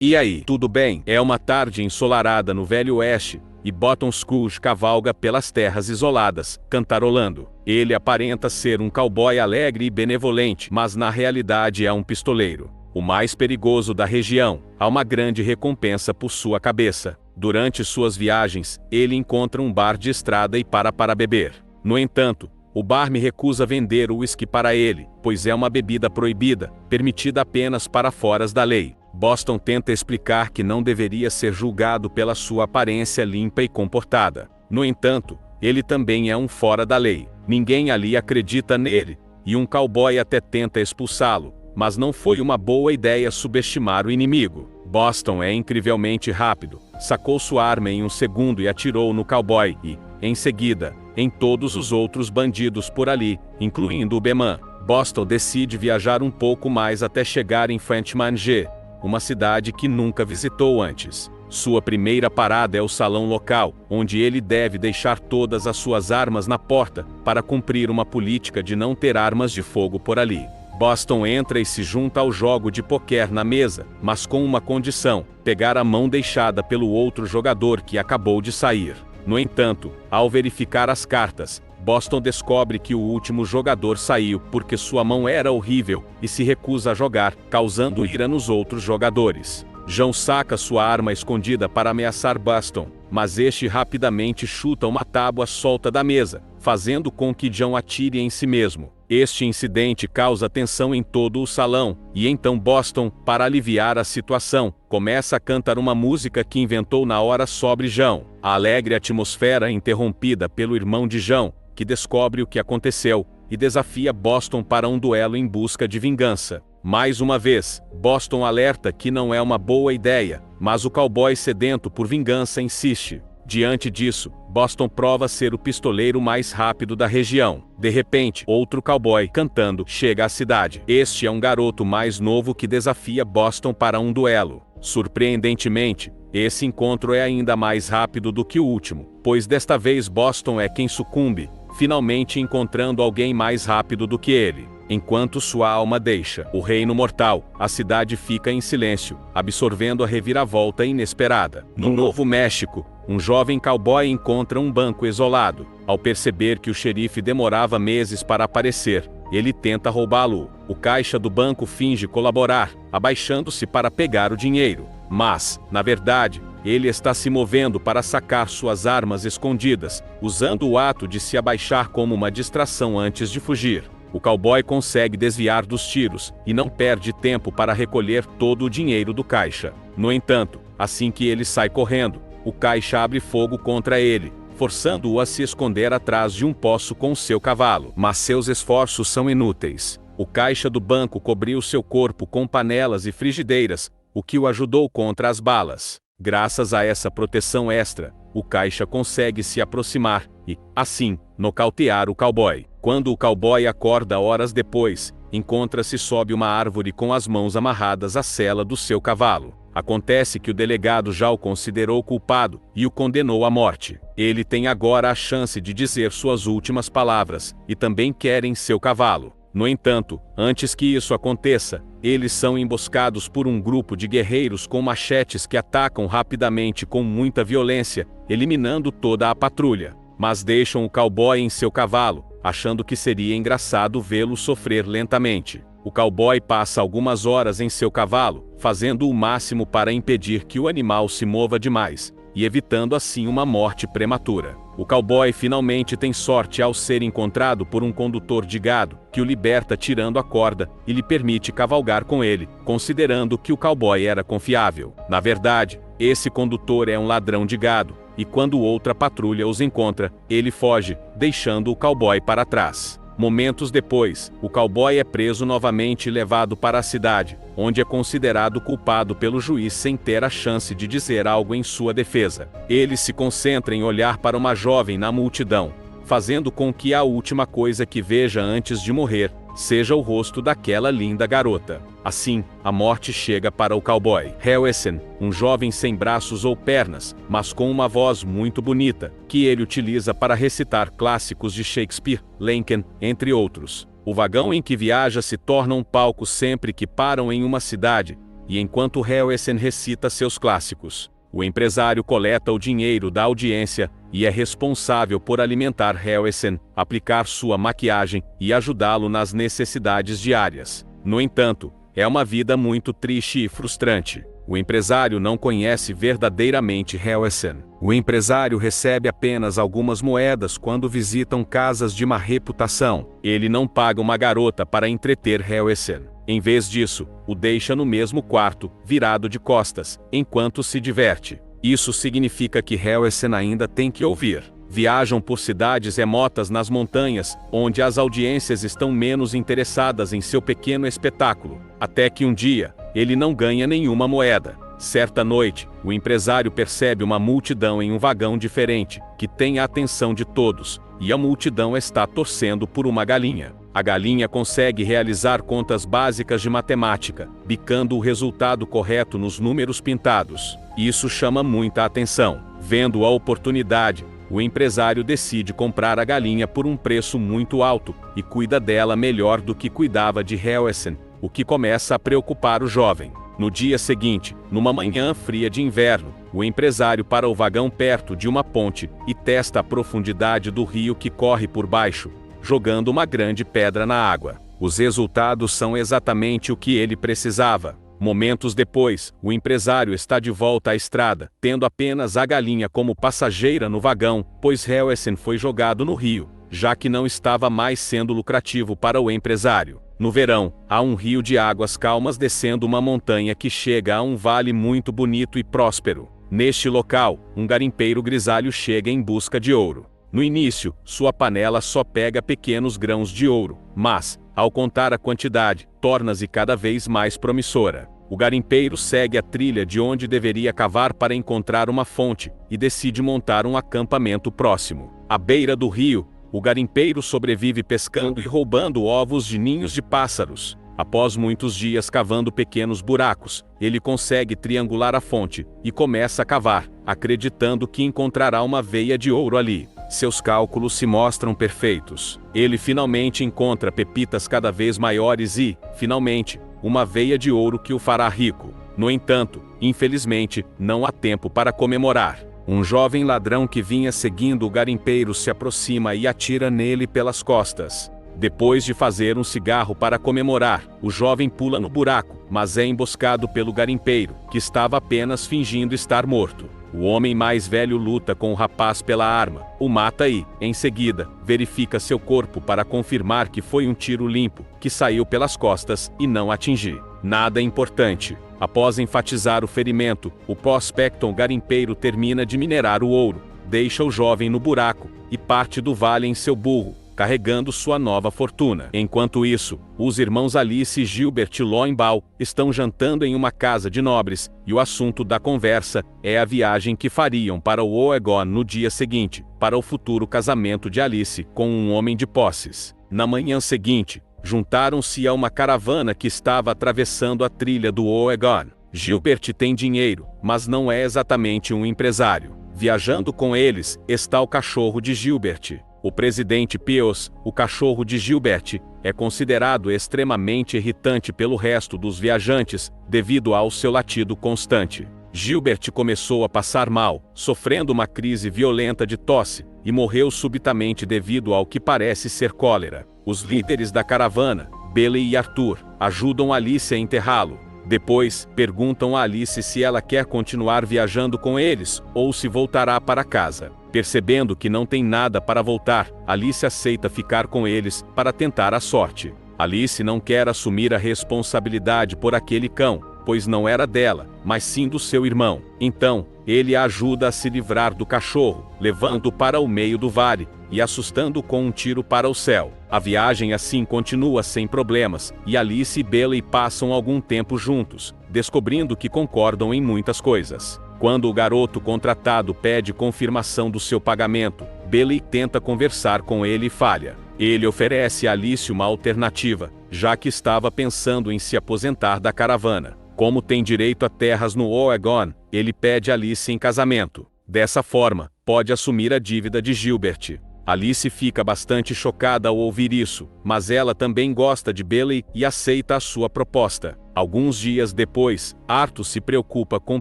E aí, tudo bem? É uma tarde ensolarada no Velho Oeste, e Boston Scrooge cavalga pelas terras isoladas, cantarolando. Ele aparenta ser um cowboy alegre e benevolente, mas na realidade é um pistoleiro. O mais perigoso da região. Há uma grande recompensa por sua cabeça. Durante suas viagens, ele encontra um bar de estrada e para beber. No entanto, o bar me recusa vender o uísque para ele, pois é uma bebida proibida, permitida apenas para foras da lei. Boston tenta explicar que não deveria ser julgado pela sua aparência limpa e comportada. No entanto, ele também é um fora da lei. Ninguém ali acredita nele, e um cowboy até tenta expulsá-lo, mas não foi uma boa ideia subestimar o inimigo. Boston é incrivelmente rápido, sacou sua arma em um segundo e atirou no cowboy e, em seguida, em todos os outros bandidos por ali, incluindo o Beman. Boston decide viajar um pouco mais até chegar em Frenchmange, uma cidade que nunca visitou antes. Sua primeira parada é o salão local, onde ele deve deixar todas as suas armas na porta, para cumprir uma política de não ter armas de fogo por ali. Boston entra e se junta ao jogo de poker na mesa, mas com uma condição: pegar a mão deixada pelo outro jogador que acabou de sair. No entanto, ao verificar as cartas, Boston descobre que o último jogador saiu porque sua mão era horrível e se recusa a jogar, causando ira nos outros jogadores. João saca sua arma escondida para ameaçar Boston, mas este rapidamente chuta uma tábua solta da mesa, fazendo com que João atire em si mesmo. Este incidente causa tensão em todo o salão, e então Boston, para aliviar a situação, começa a cantar uma música que inventou na hora sobre João. A alegre atmosfera é interrompida pelo irmão de João, que descobre o que aconteceu, e desafia Boston para um duelo em busca de vingança. Mais uma vez, Boston alerta que não é uma boa ideia, mas o cowboy sedento por vingança insiste. Diante disso, Boston prova ser o pistoleiro mais rápido da região. De repente, outro cowboy cantando chega à cidade. Este é um garoto mais novo que desafia Boston para um duelo. Surpreendentemente, esse encontro é ainda mais rápido do que o último, pois desta vez Boston é quem sucumbe, finalmente encontrando alguém mais rápido do que ele. Enquanto sua alma deixa o reino mortal, a cidade fica em silêncio, absorvendo a reviravolta inesperada. No Novo México, um jovem cowboy encontra um banco isolado. Ao perceber que o xerife demorava meses para aparecer, ele tenta roubá-lo. O caixa do banco finge colaborar, abaixando-se para pegar o dinheiro. Mas, na verdade, ele está se movendo para sacar suas armas escondidas, usando o ato de se abaixar como uma distração antes de fugir. O cowboy consegue desviar dos tiros, e não perde tempo para recolher todo o dinheiro do caixa. No entanto, assim que ele sai correndo, o caixa abre fogo contra ele, forçando-o a se esconder atrás de um poço com seu cavalo. Mas seus esforços são inúteis. O caixa do banco cobriu seu corpo com panelas e frigideiras, o que o ajudou contra as balas. Graças a essa proteção extra, o caixa consegue se aproximar e, assim, nocautear o cowboy. Quando o cowboy acorda horas depois, encontra-se sob uma árvore com as mãos amarradas à sela do seu cavalo. Acontece que o delegado já o considerou culpado e o condenou à morte. Ele tem agora a chance de dizer suas últimas palavras, e também querem seu cavalo. No entanto, antes que isso aconteça, eles são emboscados por um grupo de guerreiros com machetes que atacam rapidamente com muita violência, eliminando toda a patrulha. Mas deixam o cowboy em seu cavalo, achando que seria engraçado vê-lo sofrer lentamente. O cowboy passa algumas horas em seu cavalo, fazendo o máximo para impedir que o animal se mova demais, e evitando assim uma morte prematura. O cowboy finalmente tem sorte ao ser encontrado por um condutor de gado, que o liberta tirando a corda, e lhe permite cavalgar com ele, considerando que o cowboy era confiável. Na verdade, esse condutor é um ladrão de gado, e quando outra patrulha os encontra, ele foge, deixando o cowboy para trás. Momentos depois, o cowboy é preso novamente e levado para a cidade, onde é considerado culpado pelo juiz sem ter a chance de dizer algo em sua defesa. Ele se concentra em olhar para uma jovem na multidão, fazendo com que a última coisa que veja antes de morrer seja o rosto daquela linda garota. Assim, a morte chega para o cowboy Harrison, um jovem sem braços ou pernas, mas com uma voz muito bonita, que ele utiliza para recitar clássicos de Shakespeare, Lincoln, entre outros. O vagão em que viaja se torna um palco sempre que param em uma cidade, e enquanto Helesen recita seus clássicos, o empresário coleta o dinheiro da audiência e é responsável por alimentar Helesen, aplicar sua maquiagem e ajudá-lo nas necessidades diárias. No entanto, é uma vida muito triste e frustrante. O empresário não conhece verdadeiramente Helesen. O empresário recebe apenas algumas moedas quando visitam casas de má reputação. Ele não paga uma garota para entreter Helesen. Em vez disso, o deixa no mesmo quarto, virado de costas, enquanto se diverte. Isso significa que Helesen ainda tem que ouvir. Viajam por cidades remotas nas montanhas, onde as audiências estão menos interessadas em seu pequeno espetáculo, até que um dia, ele não ganha nenhuma moeda. Certa noite, o empresário percebe uma multidão em um vagão diferente, que tem a atenção de todos, e a multidão está torcendo por uma galinha. A galinha consegue realizar contas básicas de matemática, bicando o resultado correto nos números pintados. Isso chama muita atenção. Vendo a oportunidade, o empresário decide comprar a galinha por um preço muito alto, e cuida dela melhor do que cuidava de Helesen, o que começa a preocupar o jovem. No dia seguinte, numa manhã fria de inverno, o empresário para o vagão perto de uma ponte e testa a profundidade do rio que corre por baixo, jogando uma grande pedra na água. Os resultados são exatamente o que ele precisava. Momentos depois, o empresário está de volta à estrada, tendo apenas a galinha como passageira no vagão, pois Helesen foi jogado no rio, já que não estava mais sendo lucrativo para o empresário. No verão, há um rio de águas calmas descendo uma montanha que chega a um vale muito bonito e próspero. Neste local, um garimpeiro grisalho chega em busca de ouro. No início, sua panela só pega pequenos grãos de ouro, mas, ao contar a quantidade, torna-se cada vez mais promissora. O garimpeiro segue a trilha de onde deveria cavar para encontrar uma fonte, e decide montar um acampamento próximo. À beira do rio, o garimpeiro sobrevive pescando e roubando ovos de ninhos de pássaros. Após muitos dias cavando pequenos buracos, ele consegue triangular a fonte, e começa a cavar, acreditando que encontrará uma veia de ouro ali. Seus cálculos se mostram perfeitos. Ele finalmente encontra pepitas cada vez maiores e, finalmente, uma veia de ouro que o fará rico. No entanto, infelizmente, não há tempo para comemorar. Um jovem ladrão que vinha seguindo o garimpeiro se aproxima e atira nele pelas costas. Depois de fazer um cigarro para comemorar, o jovem pula no buraco, mas é emboscado pelo garimpeiro, que estava apenas fingindo estar morto. O homem mais velho luta com o rapaz pela arma, o mata e, em seguida, verifica seu corpo para confirmar que foi um tiro limpo, que saiu pelas costas e não atingiu nada importante. Após enfatizar o ferimento, o prospector garimpeiro termina de minerar o ouro, deixa o jovem no buraco e parte do vale em seu burro, carregando sua nova fortuna. Enquanto isso, os irmãos Alice e Gilbert Lowenbaum estão jantando em uma casa de nobres, e o assunto da conversa é a viagem que fariam para o Oregon no dia seguinte, para o futuro casamento de Alice com um homem de posses. Na manhã seguinte, juntaram-se a uma caravana que estava atravessando a trilha do Oregon. Gilbert tem dinheiro, mas não é exatamente um empresário. Viajando com eles, está o cachorro de Gilbert. O presidente Pios, o cachorro de Gilbert, é considerado extremamente irritante pelo resto dos viajantes, devido ao seu latido constante. Gilbert começou a passar mal, sofrendo uma crise violenta de tosse, e morreu subitamente devido ao que parece ser cólera. Os líderes da caravana, Bailey e Arthur, ajudam Alice a enterrá-lo. Depois, perguntam a Alice se ela quer continuar viajando com eles, ou se voltará para casa. Percebendo que não tem nada para voltar, Alice aceita ficar com eles, para tentar a sorte. Alice não quer assumir a responsabilidade por aquele cão, pois não era dela, mas sim do seu irmão. Então, ele a ajuda a se livrar do cachorro, levando-o para o meio do vale, e assustando-o com um tiro para o céu. A viagem assim continua sem problemas, e Alice e Bailey passam algum tempo juntos, descobrindo que concordam em muitas coisas. Quando o garoto contratado pede confirmação do seu pagamento, Bailey tenta conversar com ele e falha. Ele oferece a Alice uma alternativa, já que estava pensando em se aposentar da caravana. Como tem direito a terras no Oregon, ele pede Alice em casamento. Dessa forma, pode assumir a dívida de Gilbert. Alice fica bastante chocada ao ouvir isso, mas ela também gosta de Bailey e aceita a sua proposta. Alguns dias depois, Arthur se preocupa com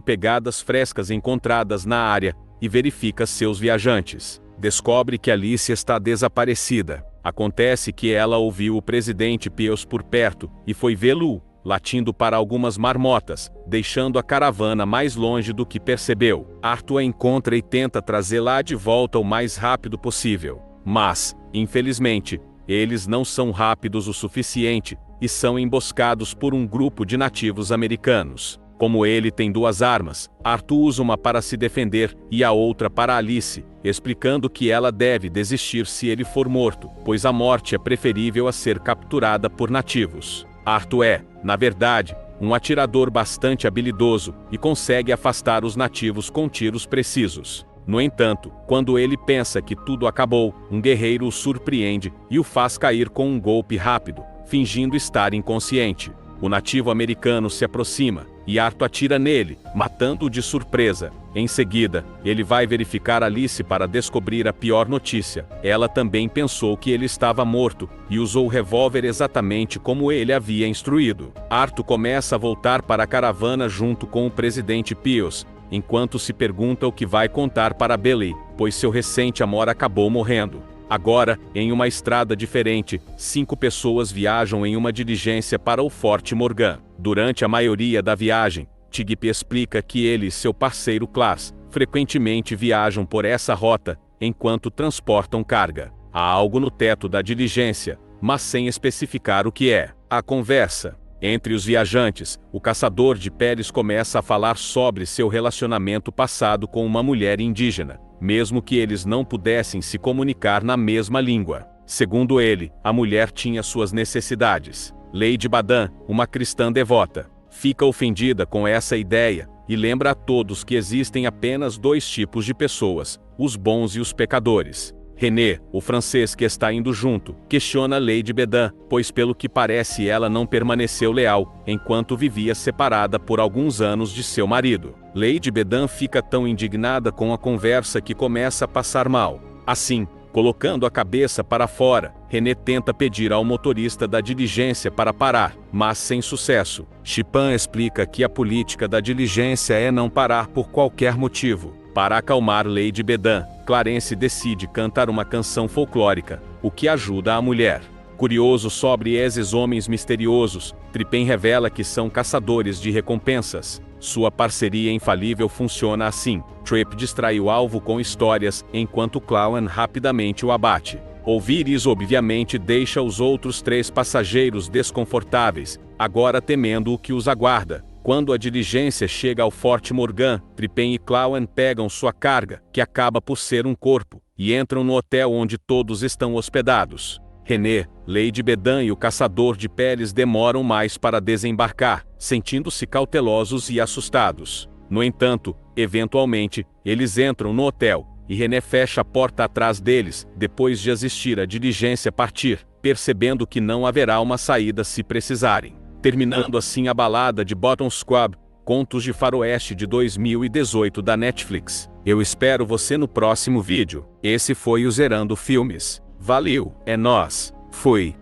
pegadas frescas encontradas na área e verifica seus viajantes. Descobre que Alice está desaparecida. Acontece que ela ouviu o presidente Pius por perto e foi vê-lo latindo para algumas marmotas, deixando a caravana mais longe do que percebeu. Arthur a encontra e tenta trazê-la de volta o mais rápido possível. Mas, infelizmente, eles não são rápidos o suficiente e são emboscados por um grupo de nativos americanos. Como ele tem duas armas, Arthur usa uma para se defender e a outra para Alice, explicando que ela deve desistir se ele for morto, pois a morte é preferível a ser capturada por nativos. Arthur é, na verdade, um atirador bastante habilidoso e consegue afastar os nativos com tiros precisos. No entanto, quando ele pensa que tudo acabou, um guerreiro o surpreende e o faz cair com um golpe rápido, fingindo estar inconsciente. O nativo americano se aproxima e Arthur atira nele, matando-o de surpresa. Em seguida, ele vai verificar Alice para descobrir a pior notícia. Ela também pensou que ele estava morto e usou o revólver exatamente como ele havia instruído. Arthur começa a voltar para a caravana junto com o presidente Pius, enquanto se pergunta o que vai contar para Bailey, pois seu recente amor acabou morrendo. Agora, em uma estrada diferente, 5 pessoas viajam em uma diligência para o Forte Morgan. Durante a maioria da viagem, Tigpe explica que ele e seu parceiro Klaas frequentemente viajam por essa rota, enquanto transportam carga. Há algo no teto da diligência, mas sem especificar o que é. A conversa entre os viajantes, o caçador de peles começa a falar sobre seu relacionamento passado com uma mulher indígena, mesmo que eles não pudessem se comunicar na mesma língua. Segundo ele, a mulher tinha suas necessidades. Lady Badan, uma cristã devota, fica ofendida com essa ideia e lembra a todos que existem apenas 2 tipos de pessoas, os bons e os pecadores. René, o francês que está indo junto, questiona Lady Badan, pois pelo que parece ela não permaneceu leal, enquanto vivia separada por alguns anos de seu marido. Lady Badan fica tão indignada com a conversa que começa a passar mal. Assim, colocando a cabeça para fora, René tenta pedir ao motorista da diligência para parar, mas sem sucesso. Chipan explica que a política da diligência é não parar por qualquer motivo. Para acalmar Lady Badan, Clarence decide cantar uma canção folclórica, o que ajuda a mulher. Curioso sobre esses homens misteriosos, Tripen revela que são caçadores de recompensas. Sua parceria infalível funciona assim. Trip distrai o alvo com histórias, enquanto Clown rapidamente o abate. Ouvir isso obviamente deixa os outros 3 passageiros desconfortáveis, agora temendo o que os aguarda. Quando a diligência chega ao Forte Morgan, Tripen e Clown pegam sua carga, que acaba por ser um corpo, e entram no hotel onde todos estão hospedados. René, Lady Badan e o caçador de peles demoram mais para desembarcar, sentindo-se cautelosos e assustados. No entanto, eventualmente, eles entram no hotel, e René fecha a porta atrás deles, depois de assistir a diligência partir, percebendo que não haverá uma saída se precisarem. Terminando assim a balada de Bottom Squad, Contos de Faroeste de 2018 da Netflix. Eu espero você no próximo vídeo. Esse foi o Zerando Filmes. Valeu, é nóis, fui.